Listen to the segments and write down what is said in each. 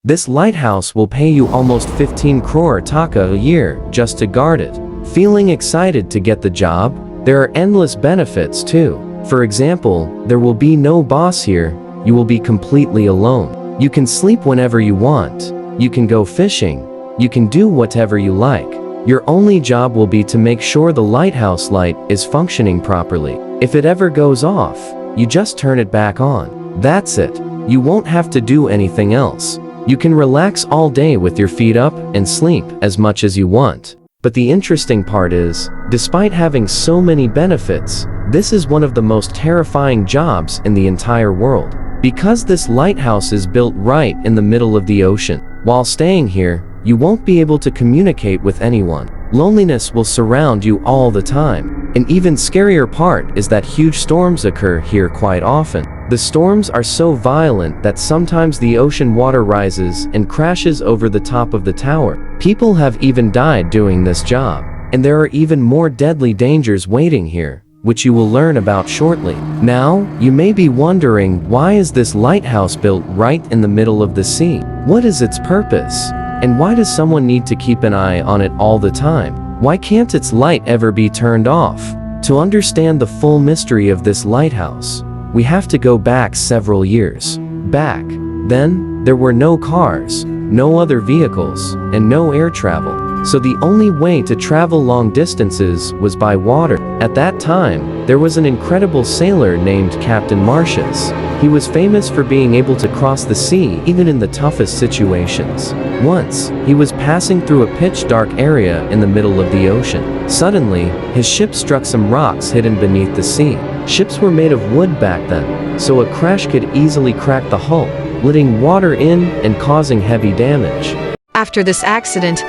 This lighthouse will pay you almost 15 crore taka a year just to guard it. Feeling excited to get the job? There are endless benefits too. For example, there will be no boss here. You will be completely alone. You can sleep whenever you want. You can go fishing. You can do whatever you like. Your only job will be to make sure the lighthouse light is functioning properly. If it ever goes off, you just turn it back on. That's it. You won't have to do anything else. You can relax all day with your feet up and sleep as much as you want. But the interesting part is, despite having so many benefits, this is one of the most terrifying jobs in the entire world. Because this lighthouse is built right in the middle of the ocean. While staying here, you won't be able to communicate with anyone. Loneliness will surround you all the time. An even scarier part is that huge storms occur here quite often. The storms are so violent that sometimes the ocean water rises and crashes over the top of the tower. People have even died doing this job. And there are even more deadly dangers waiting here, which you will learn about shortly. Now, you may be wondering, why is this lighthouse built right in the middle of the sea? What is its purpose? And why does someone need to keep an eye on it all the time? Why can't its light ever be turned off? To understand the full mystery of this lighthouse, we have to go back several years. Back then, there were no cars, no other vehicles, and no air travel. So the only way to travel long distances was by water. At that time, there was an incredible sailor named Captain Martius. He was famous for being able to cross the sea even in the toughest situations. Once, he was passing through a pitch-dark area in the middle of the ocean. Suddenly, his ship struck some rocks hidden beneath the sea. Ships were made of wood back then, so a crash could easily crack the hull, letting water in and causing heavy damage. After this accident,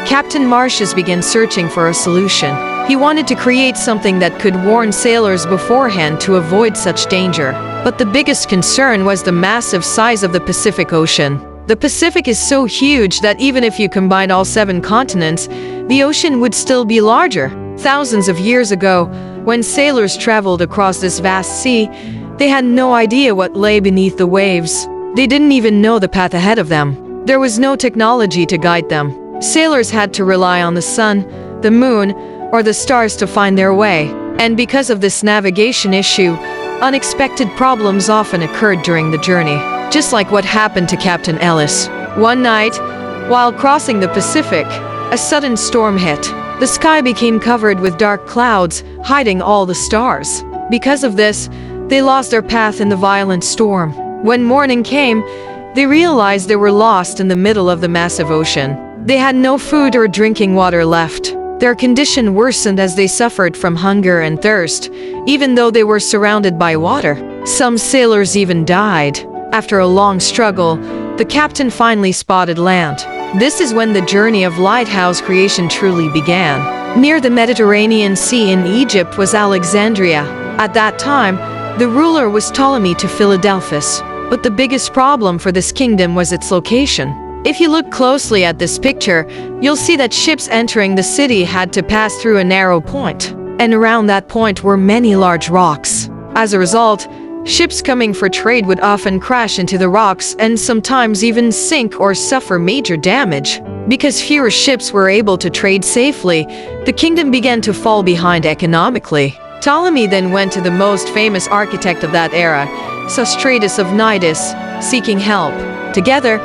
Captain Martius began searching for a solution. He wanted to create something that could warn sailors beforehand to avoid such danger. But the biggest concern was the massive size of the Pacific Ocean. The Pacific is so huge that even if you combine all 7 continents, the ocean would still be larger. Thousands of years ago, when sailors traveled across this vast sea, they had no idea what lay beneath the waves. They didn't even know the path ahead of them. There was no technology to guide them. Sailors had to rely on the sun, the moon, or the stars to find their way. And because of this navigation issue, unexpected problems often occurred during the journey. Just like what happened to Captain Ellis. One night, while crossing the Pacific, a sudden storm hit. The sky became covered with dark clouds, hiding all the stars. Because of this, they lost their path in the violent storm. When morning came, they realized they were lost in the middle of the massive ocean. They had no food or drinking water left. Their condition worsened as they suffered from hunger and thirst, even though they were surrounded by water. Some sailors even died. After a long struggle, the captain finally spotted land. This is when the journey of lighthouse creation truly began. Near the Mediterranean Sea in Egypt was Alexandria. At that time, the ruler was Ptolemy to Philadelphus. But the biggest problem for this kingdom was its location. If you look closely at this picture, you'll see that ships entering the city had to pass through a narrow point. And around that point were many large rocks. As a result, ships coming for trade would often crash into the rocks and sometimes even sink or suffer major damage. Because fewer ships were able to trade safely, the kingdom began to fall behind economically. Ptolemy then went to the most famous architect of that era, Sostratus of Cnidus, seeking help. Together,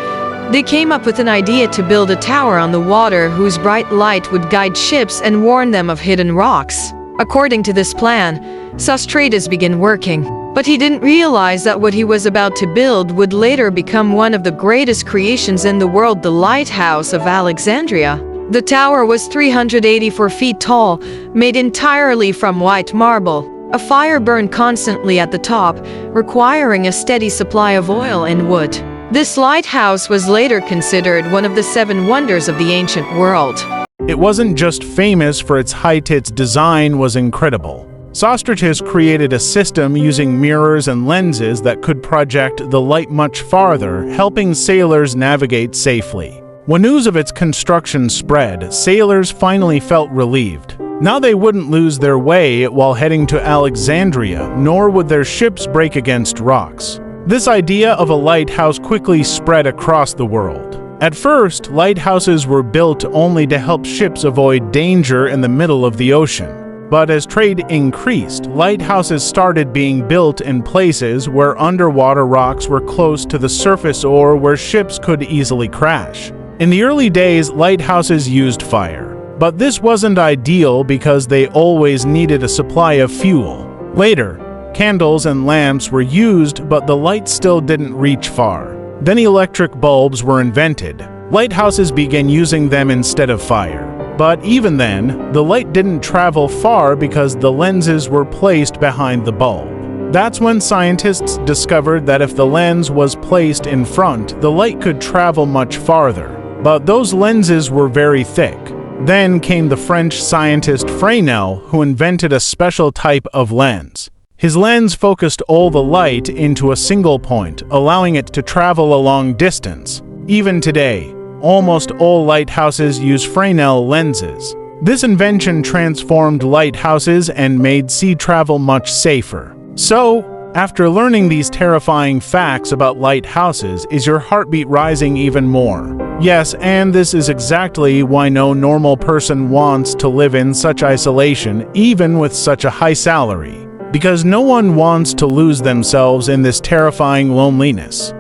they came up with an idea to build a tower on the water whose bright light would guide ships and warn them of hidden rocks. According to this plan, Sostratus began working, but he didn't realize that what he was about to build would later become one of the greatest creations in the world, the Lighthouse of Alexandria. The tower was 384 feet tall, made entirely from white marble. A fire burned constantly at the top, requiring a steady supply of oil and wood. This lighthouse was later considered one of the 7 wonders of the ancient world. It wasn't just famous for its height, its design was incredible. Sostratus created a system using mirrors and lenses that could project the light much farther, helping sailors navigate safely. When news of its construction spread, sailors finally felt relieved. Now they wouldn't lose their way while heading to Alexandria, nor would their ships break against rocks. This idea of a lighthouse quickly spread across the world. At first, lighthouses were built only to help ships avoid danger in the middle of the ocean. But as trade increased, lighthouses started being built in places where underwater rocks were close to the surface or where ships could easily crash. In the early days, lighthouses used fire. But this wasn't ideal because they always needed a supply of fuel. Later, candles and lamps were used, but the light still didn't reach far. Then electric bulbs were invented. Lighthouses began using them instead of fire. But even then, the light didn't travel far because the lenses were placed behind the bulb. That's when scientists discovered that if the lens was placed in front, the light could travel much farther. But those lenses were very thick. Then came the French scientist Fresnel, who invented a special type of lens. His lens focused all the light into a single point, allowing it to travel a long distance. Even today, almost all lighthouses use Fresnel lenses. This invention transformed lighthouses and made sea travel much safer. So, after learning these terrifying facts about lighthouses, is your heartbeat rising even more? Yes, and this is exactly why no normal person wants to live in such isolation, even with such a high salary. Because no one wants to lose themselves in this terrifying loneliness.